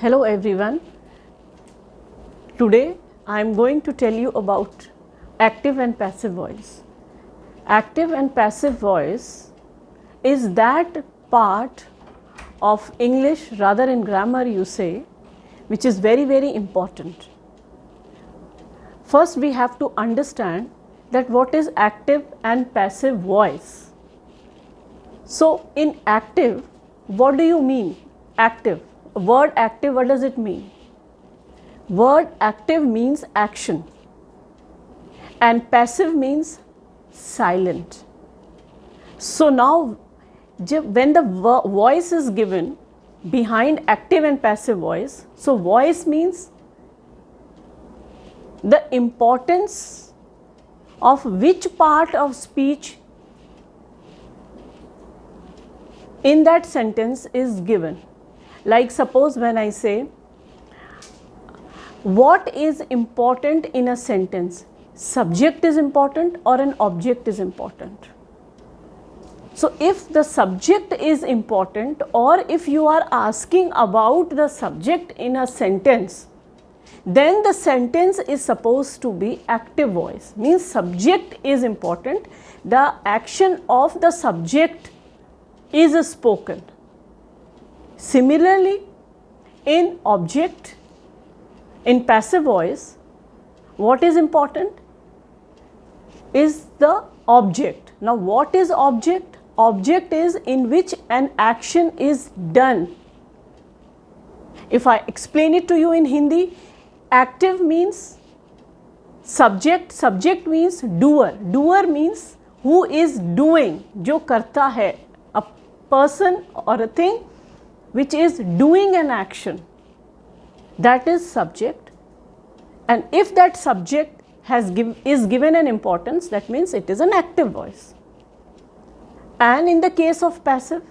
Hello everyone. Today I am going to tell you about active and passive voice. Active and passive voice is that part of English, rather in grammar you say, which is very important. First we have to understand that what is active and passive voice. So in active, what do you mean? Active. Word active, what does it mean? Word active means action and passive means silent. So now when the voice is given behind active and passive voice, so voice means the importance of which part of speech in that sentence is given. Like suppose when I say, what is important in a sentence? Subject is important or an object is important? So if the subject is important, or if you are asking about the subject in a sentence, then the sentence is supposed to be active voice. Means subject is important, the action of the subject is spoken. Similarly, in object, in passive voice, what is important is the object. Now what is object? Object is in which an action is done. If I explain it to you in Hindi, active means subject, subject means doer, doer means who is doing, जो करता है, a person or a thing which is doing an action, that is subject. And if that subject is given an importance, that means it is an active voice. And in the case of passive,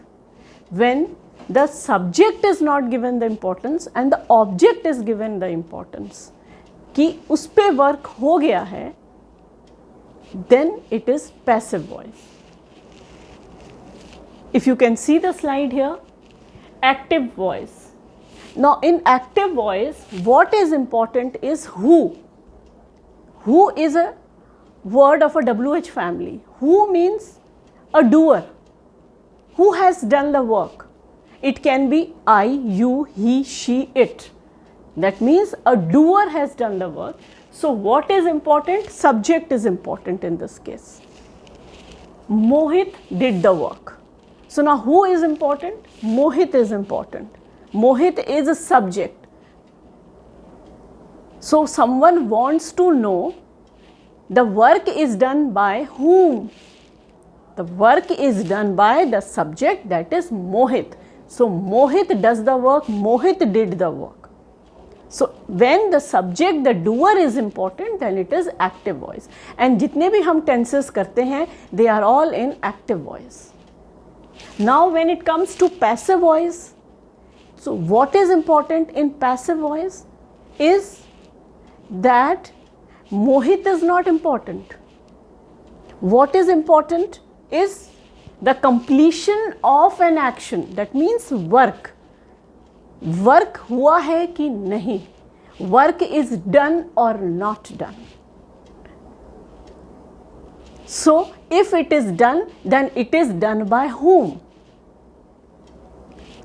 when the subject is not given the importance and the object is given the importance कि उस पे work हो गया है, then it is passive voice. If you can see the slide here, active voice. Now in active voice, what is important is who. Who is a word of a WH family. Who means a doer. Who has done the work? It can be I, you, he, she, it. That means a doer has done the work. So what is important? Subject is important in this case. Mohit did the work. So now who is important? Mohit is important. Mohit is a subject. So someone wants to know the work is done by whom? The work is done by the subject, that is Mohit. So Mohit does the work, Mohit did the work. So when the subject, the doer is important, then it is active voice. And जितने भी हम tenses करते हैं, they are all in active voice. Now when it comes to passive voice, so what is important in passive voice is that Mohit is not important. What is important is the completion of an action, that means work. Work हुआ है कि नहीं? Work is done or not done? So if it is done, then it is done by whom?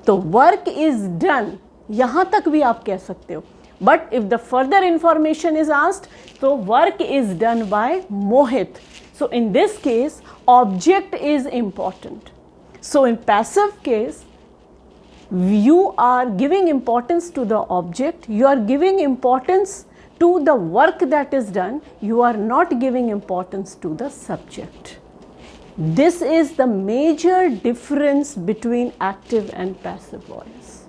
तो work is done, यहाँ तक भी आप कह सकते हो. But if the further information is asked, so work is done by Mohit. So in this case, object is important. So in passive case, you are giving importance to the object, you are giving importance to the work that is done, you are not giving importance to the subject. This is the major difference between active and passive voice.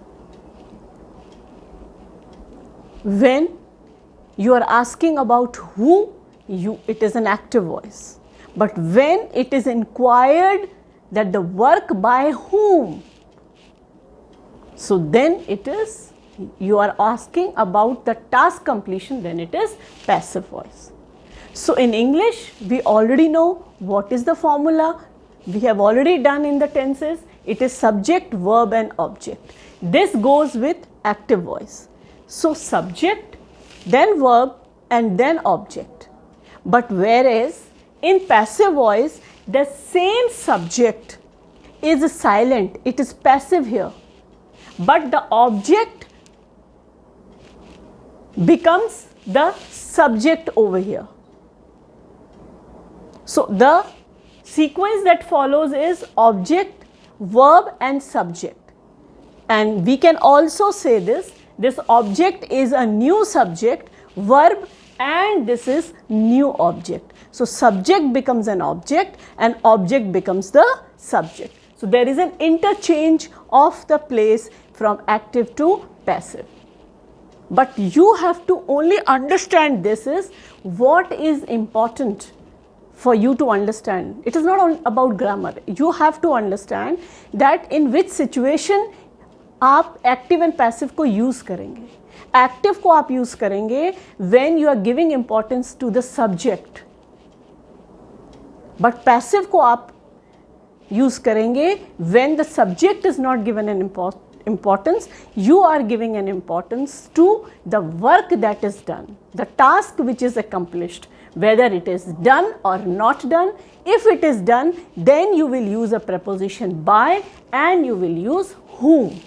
When you are asking about who, it is an active voice. But when it is inquired that the work by whom, so then it is, you are asking about the task completion, then it is passive voice. So in English, we already know what is the formula. We have already done in the tenses. It is subject, verb and object. This goes with active voice. So subject, then verb, and then object. But whereas in passive voice, the same subject is silent, it is passive here, but the object becomes the subject over here. So the sequence that follows is object, verb and subject. And we can also say this object is a new subject, verb, and this is new object. So subject becomes an object and object becomes the subject. So there is an interchange of the place from active to passive. But you have to only understand this is what is important for you to understand. It is not about grammar. You have to understand that in which situation आप active and passive को use करेंगे. Active को आप use करेंगे when you are giving importance to the subject, but passive को आप use करेंगे when the subject is not given an importance, you are giving an importance to the work that is done, the task which is accomplished, whether it is done or not done. If it is done, then you will use a preposition by and you will use whom.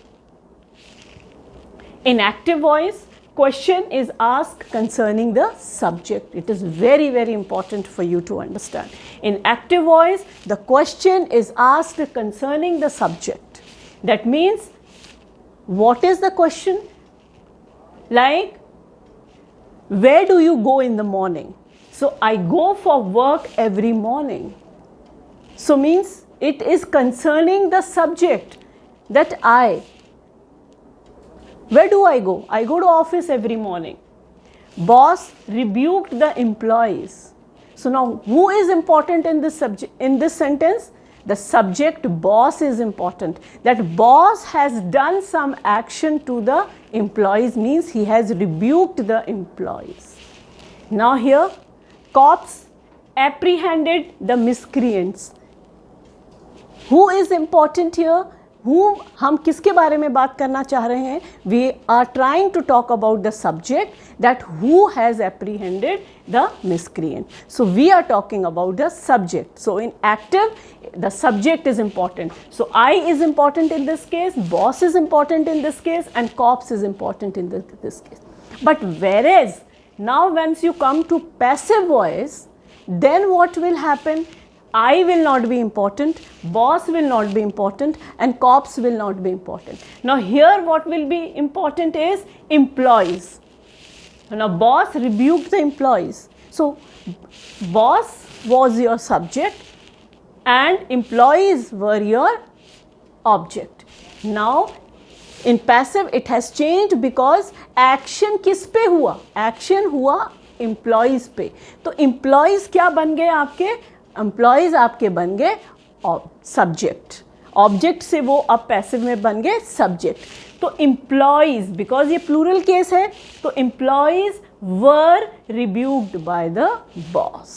In active voice, question is asked concerning the subject. It is very, very important for you to understand. In active voice, the question is asked concerning the subject. That means, what is the question? Like, where do you go in the morning? So, I go for work every morning. So, means it is concerning the subject that where do I go? I go to office every morning. Boss rebuked the employees. So, now who is important in this subject, in this sentence? The subject boss is important. That boss has done some action to the employees means he has rebuked the employees. Now here, cops apprehended the miscreants. Who is important here? Whom हम किसके बारे में बात करना चाह रहे हैं? We are trying to talk about the subject, that who has apprehended the miscreant. So we are talking about the subject. So in active, the subject is important. So I is important in this case, boss is important in this case, and cops is important in this case. But whereas now once you come to passive voice, then what will happen? I will not be important, boss will not be important, and cops will not be important. Now here what will be important is employees. Now boss rebuked the employees. So boss was your subject and employees were your object. Now in passive it has changed because action किस पे हुआ? Action हुआ employees पे. तो employees क्या बन गए आपके? एम्प्लॉयज़ आपके बन गए सब्जेक्ट. ऑब्जेक्ट से वो अब पैसिव में बन गए सब्जेक्ट. तो एम्प्लॉयज़, बिकॉज ये प्लूरल केस है, तो employees were rebuked by the boss.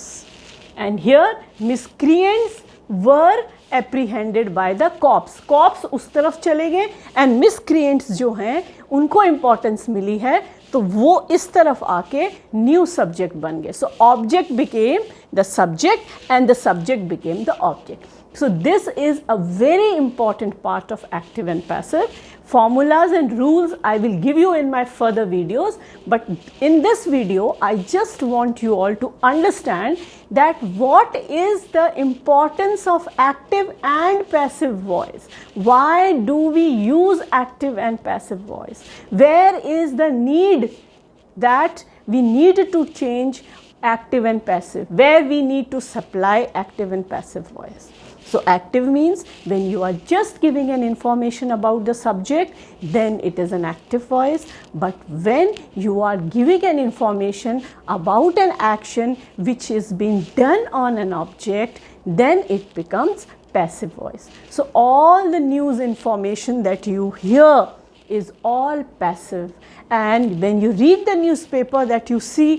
And here miscreants were apprehended by the cops. Cops उस तरफ चले गए एंड मिसक्रिएंट्स जो हैं उनको इम्पोर्टेंस मिली है, तो वो इस तरफ आके न्यू सब्जेक्ट बन गए. So object became the subject and the subject became the object. So this is a very important part of active and passive. Formulas and rules I will give you in my further videos, but in this video I just want you all to understand that what is the importance of active and passive voice. Why do we use active and passive voice? Where is the need that we need to change active and passive? Where we need to supply active and passive voice? So active means when you are just giving an information about the subject, then it is an active voice. But when you are giving an information about an action which is being done on an object, then it becomes passive voice. So all the news information that you hear is all passive. And when you read the newspaper that you see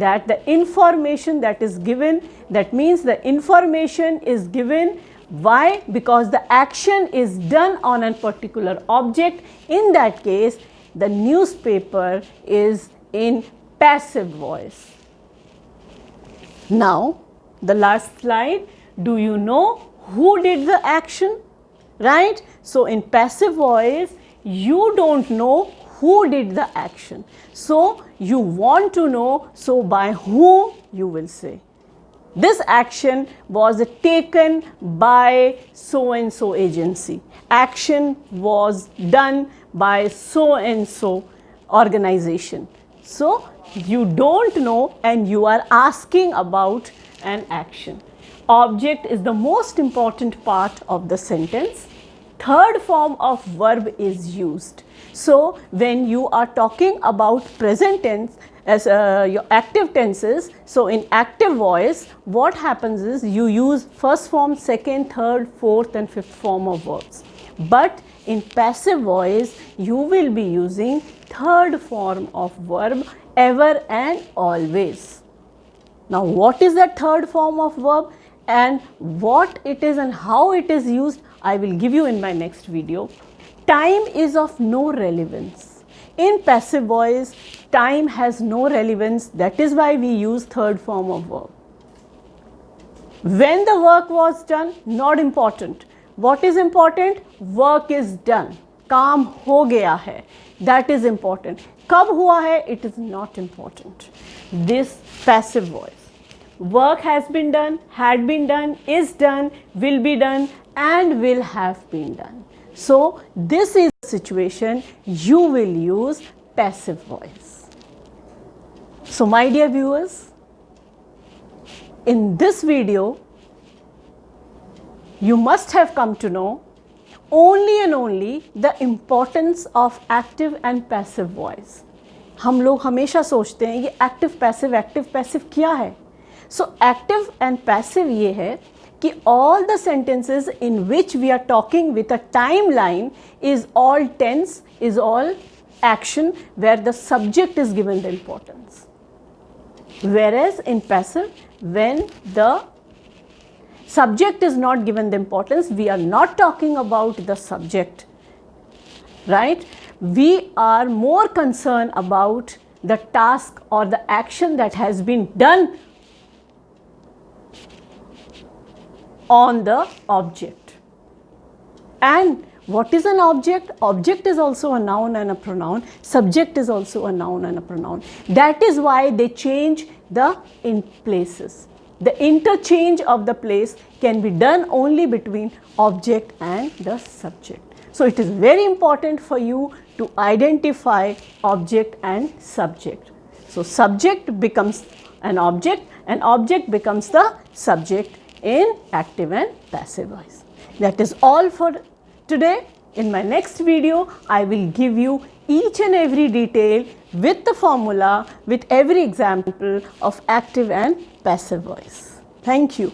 that the information that is given, that means the information is given Why? Because the action is done on a particular object. In that case, the newspaper is in passive voice. Now, the last slide. Do you know who did the action? Right? So, in passive voice, you don't know who did the action. So, you want to know, so by whom you will say. This action was taken by so and so agency. Action was done by so and so organization. So, you don't know and you are asking about an action. Object is the most important part of the sentence. Third form of verb is used. So, when you are talking about present tense, as your active tenses, so in active voice, what happens is you use first form, second, third, fourth and fifth form of verbs. But in passive voice, you will be using third form of verb ever and always. Now, what is that third form of verb and what it is and how it is used, I will give you in my next video. Time is of no relevance. In passive voice, time has no relevance. That is why we use third form of verb. When the work was done, not important. What is important? Work is done. काम हो गया है. That is important. कब हुआ है? It is not important. This passive voice. Work has been done, had been done, is done, will be done and will have been done. So, this is the situation you will use passive voice. So, my dear viewers, in this video, you must have come to know only and only the importance of active and passive voice. हम लोग हमेशा सोचते हैं ये active passive क्या है? So, active and passive ये है कि all the sentences in which we are talking with a timeline is all tense, is all action where the subject is given the importance. Whereas in passive, when the subject is not given the importance, we are not talking about the subject, right? We are more concerned about the task or the action that has been done on the object. And what is an object? Object is also a noun and a pronoun. Subject is also a noun and a pronoun. That is why they change the in places. The interchange of the place can be done only between object and the subject. So, it is very important for you to identify object and subject. So, subject becomes an object becomes the subject in active and passive voice. That is all for today. In my next video, I will give you each and every detail with the formula, with every example of active and passive voice. Thank you.